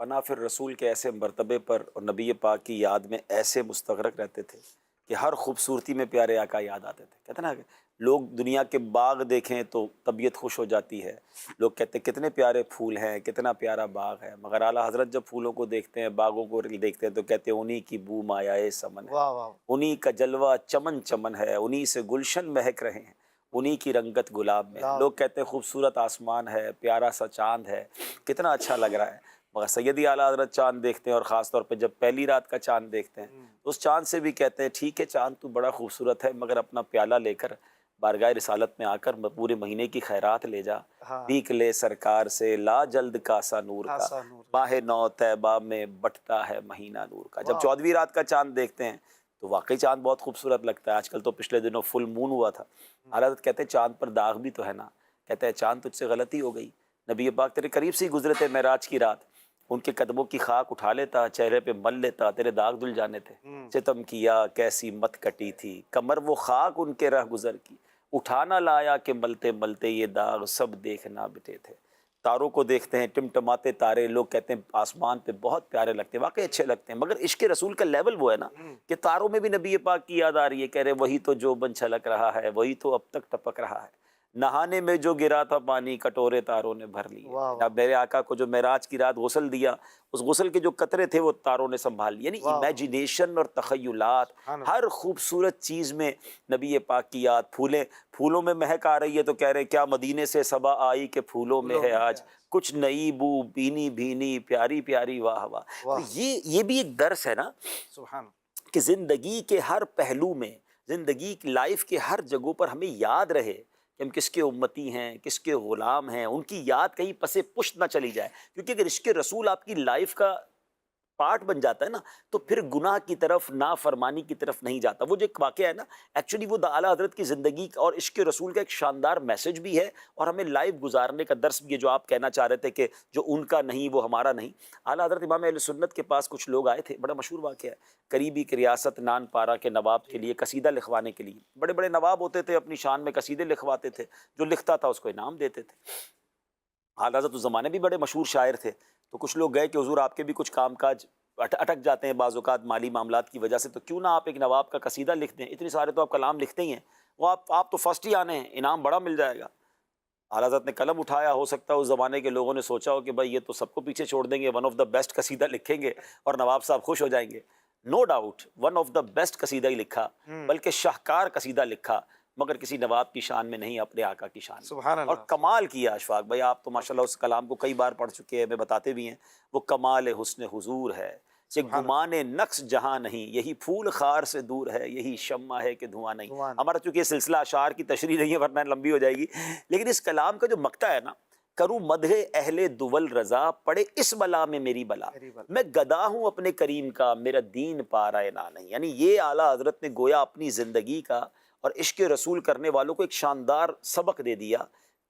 پناہ فر رسول کے ایسے مرتبے پر اور نبی پاک کی یاد میں ایسے مستغرق رہتے تھے کہ ہر خوبصورتی میں پیارے آقا یاد آتے تھے. کہتے ہیں نا کہ لوگ دنیا کے باغ دیکھیں تو طبیعت خوش ہو جاتی ہے. لوگ کہتے ہیں کتنے پیارے پھول ہیں، کتنا پیارا باغ ہے، مگر اعلیٰ حضرت جب پھولوں کو دیکھتے ہیں، باغوں کو دیکھتے ہیں تو کہتے ہیں انہی کی بو مایائے سمن ہے، واہ واہ انہی کا جلوہ چمن چمن ہے، انہی سے گلشن مہک رہے ہیں، انہی کی رنگت گلاب میں ہے. واہ. لوگ کہتے ہیں خوبصورت آسمان ہے، پیارا سا چاند ہے، کتنا اچھا لگ رہا ہے. مگر سیدی اعلیٰ حضرت چاند دیکھتے ہیں اور خاص طور پہ جب پہلی رات کا چاند دیکھتے ہیں تو اس چاند سے بھی کہتے ہیں ٹھیک ہے چاند تو بڑا خوبصورت ہے، مگر اپنا پیالہ لے کر بارگاہ رسالت میں آ کر پورے مہینے کی خیرات لے جا، ہاں پیک لے سرکار سے لا جلد کاسا نور کا، خاصا نور. ماہ نو طیبہ میں بٹتا ہے مہینہ نور کا. جب واہ. 14ویں رات کا چاند دیکھتے ہیں تو واقعی چاند بہت خوبصورت لگتا ہے. آج کل تو پچھلے دنوں فل مون ہوا تھا. اعلیٰ حضرت کہتے ہیں چاند پر داغ بھی تو ہے نا. کہتے ہیں چاند تجھ سے غلطی ہو گئی، نبی پاک تیرے قریب سے ہی گزرے تھے معراج کی رات، ان کے قدموں کی خاک اٹھا لیتا، چہرے پہ مل لیتا، تیرے داغ دھل جانے تھے. ستم کیا کیسی مت کٹی تھی، کمر وہ خاک ان کے رہ گزر کی، اٹھانا لایا کہ ملتے ملتے یہ داغ سب دیکھنا بٹے تھے. تاروں کو دیکھتے ہیں ٹمٹماتے تارے، لوگ کہتے ہیں آسمان پہ بہت پیارے لگتے ہیں، واقعی اچھے لگتے ہیں، مگر عشق رسول کا لیول وہ ہے نا کہ تاروں میں بھی نبی پاک کی یاد آ رہی ہے. کہہ رہے وہی تو جو بن چھلک رہا ہے، وہی تو اب تک ٹپک رہا ہے، نہانے میں جو گرا تھا پانی کٹورے تاروں نے بھر لیے. واہ واہ. اب میرے آقا کو جو معراج کی رات غسل دیا، اس غسل کے جو قطرے تھے وہ تاروں نے سنبھال لیے. یعنی واہ. امیجینیشن اور تخیلات، سبحان اللہ. ہر خوبصورت چیز میں نبی پاک کی یاد. پھولوں میں مہک آ رہی ہے تو کہہ رہے کیا مدینے سے صبا آئی کہ پھولوں میں ہے آج، کچھ نئی بو بینی بھینی پیاری پیاری واہ واہ. تو واہ. یہ بھی ایک درس ہے نا سبحان. کہ زندگی کے ہر پہلو میں، زندگی کی لائف کے ہر جگہوں پر ہمیں یاد رہے کہ ہم کس کے امتی ہیں، کس کے غلام ہیں، ان کی یاد کہیں پس پشت نہ چلی جائے. کیونکہ اگر عشق رسول آپ کی لائف کا پارٹ بن جاتا ہے نا تو پھر گناہ کی طرف، نافرمانی کی طرف نہیں جاتا. وہ جو ایک واقعہ ہے نا، ایکچولی وہ اعلیٰ حضرت کی زندگی اور عشق رسول کا ایک شاندار میسج بھی ہے اور ہمیں لائف گزارنے کا درس بھی ہے. جو آپ کہنا چاہ رہے تھے کہ جو ان کا نہیں وہ ہمارا نہیں. اعلیٰ حضرت امام اہل سنت کے پاس کچھ لوگ آئے تھے، بڑا مشہور واقعہ ہے. قریبی کی ریاست نان پارا کے نواب کے لیے قصیدہ لکھوانے کے لیے، بڑے بڑے نواب ہوتے تھے، اپنی شان میں قصیدے لکھواتے تھے، جو لکھتا تھا اس کو انعام دیتے تھے. اعلیٰ حضرت اس زمانے بھی بڑے مشہور شاعر تھے. تو کچھ لوگ گئے کہ حضور آپ کے بھی کچھ کام کاج اٹک جاتے ہیں بعض اوقات مالی معاملات کی وجہ سے، تو کیوں نہ آپ ایک نواب کا قصیدہ لکھ دیں، اتنے سارے تو آپ کلام لکھتے ہی ہیں، وہ آپ تو فرسٹ ہی آنے ہیں، انعام بڑا مل جائے گا. اعلیٰ حضرت نے قلم اٹھایا. ہو سکتا ہے اس زمانے کے لوگوں نے سوچا ہو کہ بھائی یہ تو سب کو پیچھے چھوڑ دیں گے، ون آف دا بیسٹ قصیدہ لکھیں گے اور نواب صاحب خوش ہو جائیں گے. No doubt one of the best قصیدہ ہی لکھا، بلکہ شاہکار قصیدہ لکھا، مگر کسی نواب کی شان میں نہیں، اپنے آقا کی شان میں. سبحان اور اللہ. کمال کیا اشفاق بھائی، آپ تو ماشاءاللہ اس کلام کو کئی بار پڑھ چکے ہیں، ہمیں بتاتے بھی ہیں. وہ کمال حسن حضور ہے کہ گمان نقص جہاں نہیں، یہی پھول خار سے دور ہے، یہی شمع ہے کہ دھواں نہیں. دھواں. ہمارا چونکہ یہ سلسلہ اشعار کی تشریح نہیں ہے ورنہ لمبی ہو جائے گی، لیکن اس کلام کا جو مقطع ہے نا، کروں مدح اہل دول رضا پڑے اس بلا میں میری بلا، میں گدا ہوں اپنے کریم کا، میرا دین پا رہا نہ نہیں. یعنی یہ اعلیٰ حضرت نے گویا اپنی زندگی کا اور عشق رسول کرنے والوں کو ایک شاندار سبق دے دیا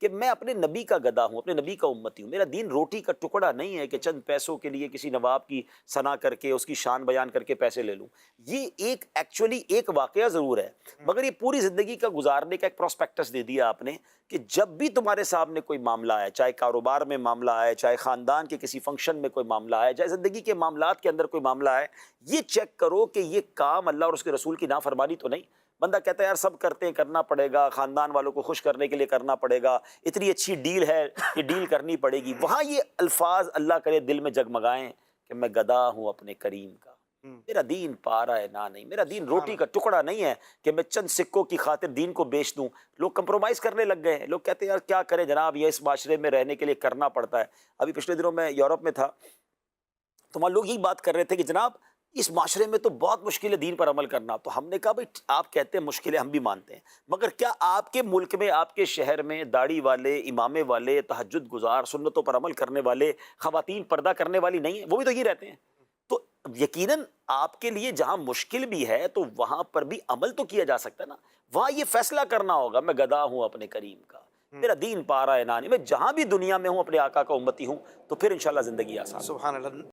کہ میں اپنے نبی کا گدا ہوں، اپنے نبی کا امتی ہوں. میرا دین روٹی کا ٹکڑا نہیں ہے کہ چند پیسوں کے لیے کسی نواب کی ثنا کر کے اس کی شان بیان کر کے پیسے لے لوں. یہ ایک ایکچولی ایک واقعہ ضرور ہے، مگر یہ پوری زندگی کا گزارنے کا ایک پراسپیکٹس دے دیا آپ نے کہ جب بھی تمہارے سامنے کوئی معاملہ آئے، چاہے کاروبار میں معاملہ آئے، چاہے خاندان کے کسی فنکشن میں کوئی معاملہ آئے، چاہے زندگی کے معاملات کے اندر کوئی معاملہ آئے، یہ چیک کرو کہ یہ کام اللہ اور اس کے رسول کی نافرمانی تو نہیں. بندہ کہتا ہے یار سب کرتے ہیں، کرنا پڑے گا، خاندان والوں کو خوش کرنے کے لیے کرنا پڑے گا، اتنی اچھی ڈیل ہے کہ ڈیل کرنی پڑے گی. وہاں یہ الفاظ اللہ کرے دل میں جگمگائیں کہ میں گدا ہوں اپنے کریم کا، میرا دین پا رہا ہے نہ نہیں، میرا دین روٹی کا ٹکڑا نہیں ہے کہ میں چند سکوں کی خاطر دین کو بیچ دوں. لوگ کمپرومائز کرنے لگ گئے ہیں. لوگ کہتے ہیں یار کیا کریں جناب، یہ اس معاشرے میں رہنے کے لیے کرنا پڑتا ہے. ابھی پچھلے دنوں میں یورپ میں تھا تو وہاں لوگ یہی بات کر رہے تھے کہ جناب اس معاشرے میں تو بہت مشکل ہے دین پر عمل کرنا. تو ہم نے کہا بھائی آپ کہتے ہیں مشکل ہے، ہم بھی مانتے ہیں، مگر کیا آپ کے ملک میں، آپ کے شہر میں داڑھی والے، امامے والے، تہجد گزار، سنتوں پر عمل کرنے والے، خواتین پردہ کرنے والی نہیں ہیں؟ وہ بھی تو یہ رہتے ہیں. تو یقیناً آپ کے لیے جہاں مشکل بھی ہے تو وہاں پر بھی عمل تو کیا جا سکتا ہے نا. وہاں یہ فیصلہ کرنا ہوگا میں گدا ہوں اپنے کریم کا، میرا دین پا رہا ہے نہ نہیں، میں جہاں بھی دنیا میں ہوں اپنے آقا کا امتی ہوں، تو پھر انشاءاللہ زندگی آسان. سبحان اللہ.